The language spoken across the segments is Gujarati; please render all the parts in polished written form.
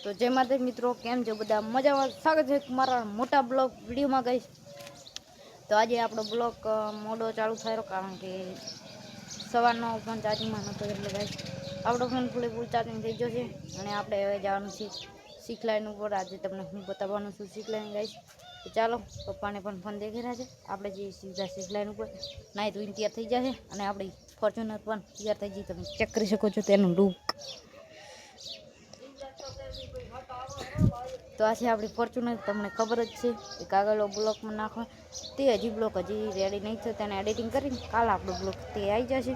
તો જય માતા મિત્રો, કેમ છો બધા? મજામાં? સ્વાગત છે મારા મોટા બ્લોગ વિડીયોમાં ગાઈસ. તો આજે આપણો બ્લોગ મોડો ચાલુ થયો કારણ કે સવારનો ફોન ચાર્જિંગમાં નહોતો એટલે ગાઈસ આપણો ફોન ફૂલ ચાર્જિંગ થઈ ગયો છે અને આપણે હવે જવાનું છે સિખલાઈન ઉપર. આજે તમને હું બતાવવાનું છું સિખલાઈન ગાઈસ. તો ચાલો, પપ્પાને પણ ફોન દેખી રહ્યા છે. આપણે જે સીધા સિખલાઈન ઉપર નાહી ધોઈને તૈયાર થઈ જશે અને આપણી ફોર્ચ્યુનર પણ તૈયાર થઈ જઈ. તમે ચેક કરી શકો છો તેનું લુક. તો આ છે આપણી ફોર્ચ્યુનર. તમને ખબર જ છે કે કાગળો બ્લોકમાં નાખવા તે હજી બ્લોક હજી રેડી નહીં થયો. તેને એડિટિંગ કરીને કાલ આપણો બ્લોક તે આવી જશે.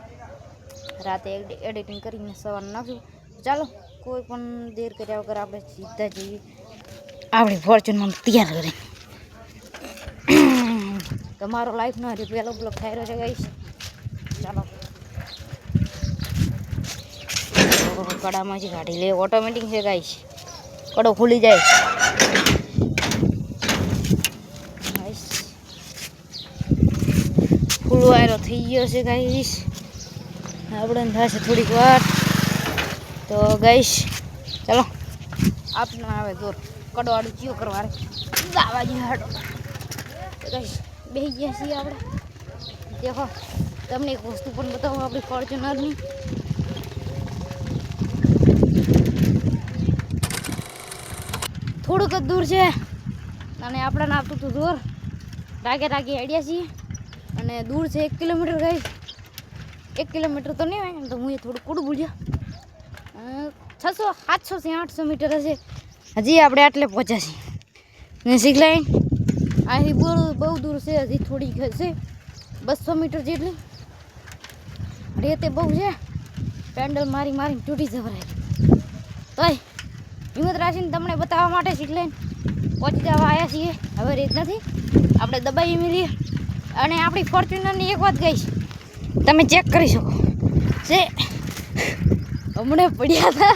રાતે એડિટિંગ કરીને સવારે નાખ્યું. ચાલો, કોઈ પણ દેર કર્યા વગર આપણે સીધા જઈએ આપણી ફોર્ચ્યુનર તૈયાર કરી. તમારો લાઈફનો હજી પહેલો બ્લોક થઈ રહ્યો છે ગાઈસ. ચાલો, કડામાંથી કાઢી લે. ઓટોમેટિક છે ગાઈસ, કડો ખુલી જાય. ફૂલ વાયરો થઈ ગયો છે ગાઈસ. આપણે થશે થોડીક વાર. તો ગાઈસ ચાલો, આપણે આવે દોર કડો આડું ચિયો કરવા દાવાજી હાડો. તો ગાઈસ બેસી ગયા છીએ આપણે. દેખો, તમને એક વસ્તુ પણ બતાવું આપણી ફોર્ચ્યુનરની. થોડુંક જ દૂર છે અને આપણને આવતું હતું દૂર રાગે હેડ્યા છીએ અને દૂર છે 1 કિલોમીટર ગઈ. 1 કિલોમીટર તો નહીં હોય તો હું એ થોડું કૂડું બોલ્યા. 600 700 થી 800 મીટર હશે. હજી આપણે આટલે પહોંચ્યા છીએ ને સિખલાઈન અહીંથી બહુ દૂર છે. હજી થોડીક હશે 200 મીટર જેટલી. રેતે બહુ છે, પેન્ડલ મારીને તૂટી જવાય. તોય હિંમત રાખીને તમને બતાવવા માટે સિખલાઈન પહોંચી જવા આવ્યા છીએ. હવે રેત નથી, આપણે દબાઈ મળીએ. અને આપણી ફોર્ચ્યુનરની એક વાત કહીશ, તમે ચેક કરી શકો છે. હમણાં પડ્યા હતા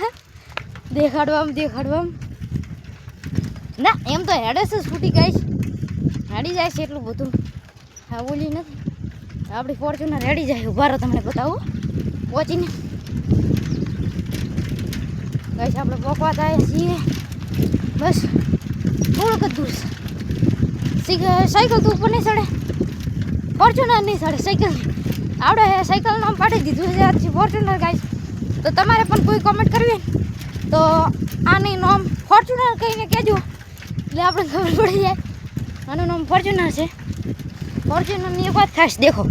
દેખાડવામાં ના, એમ તો હેડે છે સ્કૂટી ગાઈશ, હેડી જાય છે એટલું બધું. હા, બોલી નથી. આપણી ફોર્ચ્યુનર હેડી જાય. ઉભા રહો, તમને બતાવું પહોંચીને. ગાઈશ આપણે પહોંચવા આવ્યા છીએ. બસ થોડુંક જ દૂર છે. સાયકલ તો ઉપર નહીં ચડે, ફોર્ચ્યુનર નહીં ચડે સાયકલ. આપણે સાયકલ નામ પાડી દીધું છે આજથી ફોર્ચ્યુનર ગાઈશ. તો તમારે પણ કોઈ કોમેન્ટ કરવી તો આની નામ ફોર્ચ્યુનર કહીને કહેજો, એટલે આપણે ખબર પડી જાય આનું નામ ફોર્ચ્યુનર છે. ફોર્ચ્યુનરની એક વાત ખાસ દેખો,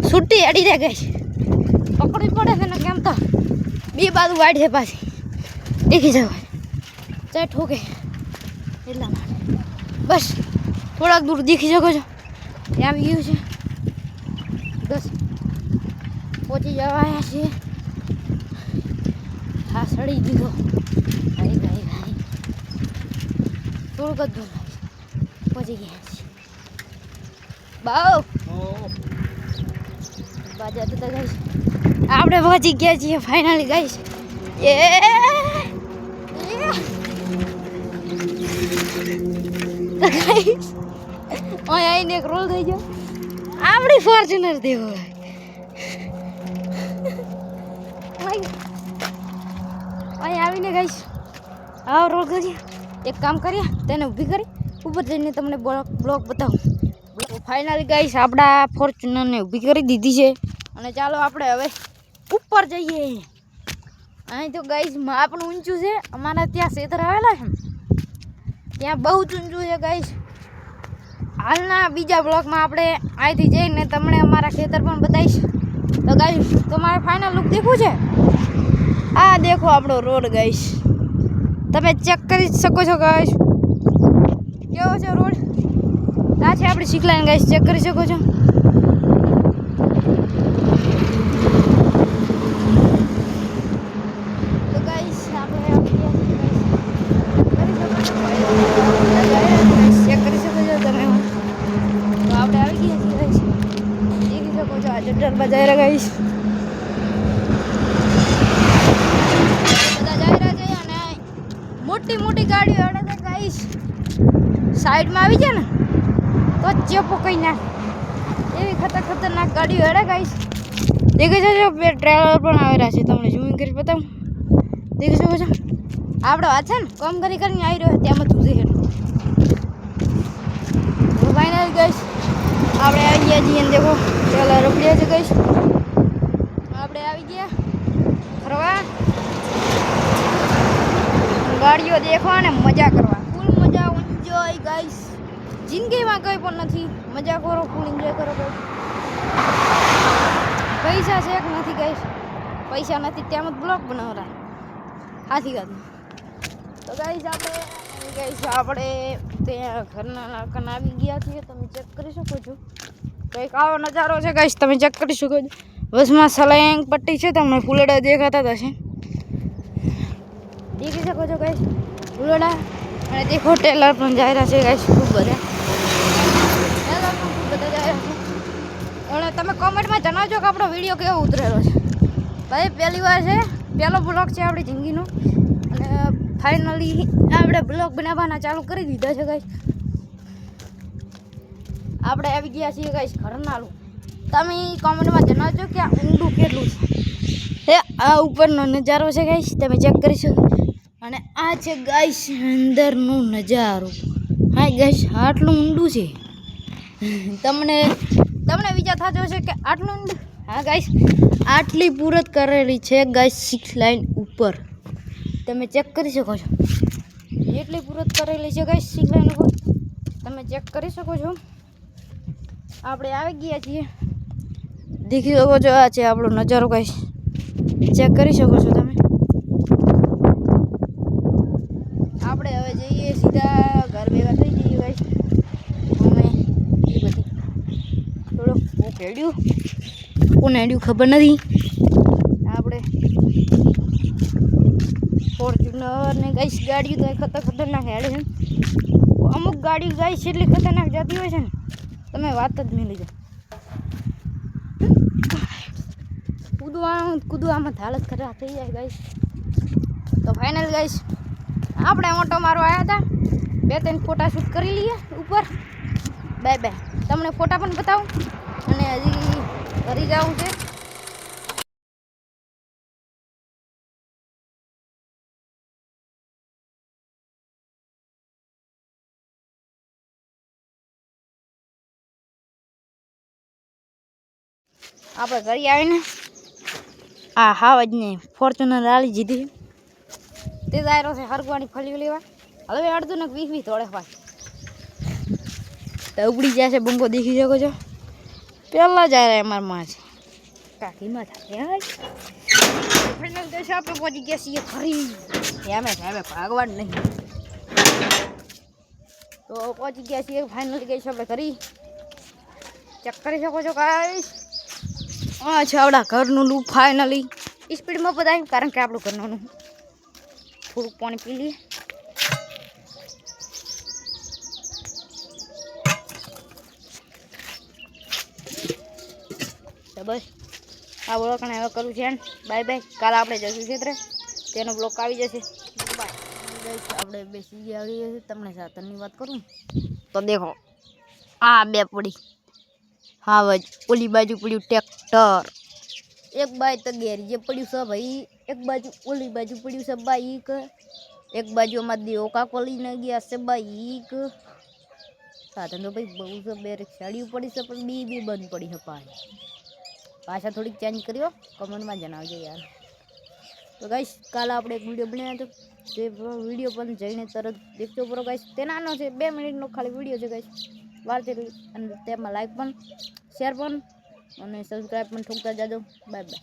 છૂટી અડી જાય ગાઈશ. પકડવી પડે છે ને કેમ તો બે બાજુ વાડ છે પાછી, દેખી જવાય ચાહે ઠોકે એટલા માટે. બસ થોડાક દૂર દેખી શકો છો ત્યાં આવી ગયું છે. બસ પહોંચી જવા આવ્યા છીએ. હા, સડી દીધો. ભાઈ થોડુંક જ દૂર પહોંચી ગયા છીએ. બાવ બાજા તો ગાઈશ આપણે પહોંચી ગયા છીએ ફાઇનલી ગાઈશ. આવીને એક રોલ થઈ ગયો આપણી ફોર્ચ્યુનર દેવો. અહીં આવીને ગાઈશ આવો રોલ કરીએ. એક કામ કરીએ, તેને ઊભી કરી ઉપર જઈને તમને બ્લોક બતાવું. ફાઇનલી ગાઈશ આપણા ફોર્ચ્યુનરને ઊભી કરી દીધી છે અને ચાલો આપણે હવે ઉપર જઈએ. અહીં તો ગાઈશ આપણું ઊંચું છે. અમારા ત્યાં ખેતર આવેલા છે, ત્યાં બહુ જ ઊંચું છે ગાઈશ. હાલના બીજા બ્લોકમાં આપણે અહીંથી જઈને તમને અમારા ખેતર પણ બતાવીશ. તો ગાઈશ તમારે ફાઇનલ લુક દેખવું છે. આ દેખો આપણો રોડ ગાઈશ, તમે ચેક કરી શકો છો ગાઈશ કેવો છે રોડ. આ છે આપણી સિખલાઈન ગાઈશ, ચેક કરી શકો છો. તો ગાઈશ આપણે ચેક કરી શકો છો તમે. તો આપણે આવી ગયા છીએ ગાઈશ, દેખી શકો છો. આ જટર બજાય ગાઈશ, મોટી ગાડીઓ અડે છે ગાઈશ. સાઈડમાં આવી જાય ને તો ચેપો કઈ નાખે એવી ખતરનાક ગાડીઓ અડે ગાઈશ. દેખી શકો છો. બે ટ્રેલર પણ આવેલા છે, તમને ઝૂમિંગ કરી બતાવું. દેખી શકો છો. આપણે વાત છે ને કોમ કરીને આવી રહ્યો ત્યાં તું છે ફાઇનલ ગઈશ આપણે આવી ગયા છીએ દેખો પેલા રબડિયા છે ગઈશ આપણે આવી ગયા ફરવા ગાડીઓ દેખવા ને મજા કરવા ફૂલ મજા એન્જોય ગાઈસ જિંદગીમાં કંઈ પણ નથી મજા કરો ફૂલ એન્જોય કરો ગાઈસ પૈસા છે કે નથી ગાઈસ પૈસા નથી ત્યાં જ બ્લોગ બનાવરા હાથી વાત તો ગાઈસ આપણે ત્યાં ઘરના લાકન આવી ગયા છીએ તમે ચેક કરી શકો છો કંઈક આવો નજારો છે ગાઈસ તમે ચેક કરી શકો છો બસમાં સલાઈંગ પટ્ટી છે તમને ફૂલડા દેખાતા હશે દેખી શકો છો ગાઈસ ફૂલડા અને દેખો ટેલર પણ જાય રહ્યા છે ગાઈસ ખૂબ બધા ટેલર પણ ખૂબ બધા જાય રહ્યા છે અને તમે કોમેન્ટમાં જણાવજો કે આપણો વિડીયો કેવો ઉતરેલો છે ભાઈ પહેલી વાર છે પહેલો બ્લોગ છે આપણી જિંદગીનો અને ફાઇનલી આપણે બ્લોગ બનાવવાના ચાલુ કરી દીધા છે ગાઈસ આપણે આવી ગયા છીએ ગાઈસ ઘરનાળું તમે કોમેન્ટમાં જણાવજો કે આ ઊંડું કેટલું છે આ ઉપરનો નજારો છે ગાઈસ તમે ચેક કરી શકો અને આ છે ગાઈસ અંદરનો નજારો હા ગાઈસ આટલું ઊંડું છે તમને વિચાર થતો હશે કે આટલું ઊંડું હા ગાઈસ આટલી પૂરત કરેલી છે ગાઈસ 6 લાઈન ઉપર તમે ચેક કરી શકો છો એટલી પૂરત કરેલી છે ગાઈસ 6 લાઈન ઉપર તમે ચેક કરી શકો છો આપણે આવી ગયા છીએ દેખી શકો છો આ છે આપણો નજારો ગાઈસ ચેક કરી શકો છો તમે આપણે હવે જઈએ સીધા ઘર ભેગા થઈ જઈએ ગાઈસ અમે એ બધી થોડો હું હેડ્યું કોને હેડ્યું ખબર નથી આપણે ફોર્ચ્યુનર ને ગાઈસ ગાડીઓ તો ખતરનાક હેડે છે અમુક ગાડીઓ ગાઈસ એટલી ખતરનાક જતી હોય છે ને તમે વાત જ મેલી જાઓ કૂદવામાં હાલત ખરાબ થઈ જાય ગાઈસ તો ફાઇનલ ગાઈસ આપણે ઓટો મારવા આવ્યા હતા 2-3 ફોટા શૂટ કરી લઈએ ઉપર બાય તમને ફોટા પણ બતાવું અને હજી ઘરે જવું છે આપણે ઘરે આવીને આ હાવજને ફોર્ચ્યુનર લાલી જીધી તે દાયરો છે હરગવાની ફળી લેવા હવે અડધું ને 20 તોડે હોય તો ઉપડી જશે બંગો દેખી શકો છો પહેલા જાય રહ્યા અમારા માં છે કાકીમાં થાય ફાઇનલ દેશ આપણે પહોંચી ગયા છીએ ફરી એમે ભાગવાન નહીં તો પહોંચી ગયા છીએ ફાઇનલ ગઈ આપણે કરી ચેક કરી શકો છો ગાઈસ આ છે આપણા ઘરનું લુક ફાઇનલી સ્પીડમાં બતાવ્યું કારણ કે આપણું ઘરનું થોડુંક પાણી પી લઈએ તો બસ આ બ્લોગ હવે કરવું છે બાય કાલે આપણે જઈશું ક્ષેત્રે તેનો બ્લોગ આવી જશે બાય આપણે બેસી ગયા આવી તમને સાતરની વાત કરું તો દેખો આ બે પડી હા ભાઈ ઓલી બાજુ પડ્યું ટ્રેક્ટર એક બાજુ તો ગેરી જે પડ્યું છે ભાઈ એક બાજુ ઓલી બાજુ પડ્યું છે બાઈક એક બાજુ અમારા દેવો કાકો લઈને ગયા છે બાઈક સાધન તો ભાઈ બહુ છે બે રિક્ષાડીઓ પડી છે પણ બી બંધ પડી છે પાછા થોડીક ચેન્જ કર્યો કમેન્ટમાં જણાવજો યાર તો ગાઈસ કાલે આપણે એક વિડીયો બનાવ્યો હતો તે વિડીયો પણ જઈને તરત દેખજો બરો ગાઈસ તે નાનો છે 2 મિનિટનો ખાલી વિડીયો છે ગાઈસ વાર છે અને તેમાં લાઈક પણ શેર પણ અને સબસ્ક્રાઈબ પણ ઠોકતા જાજો બાય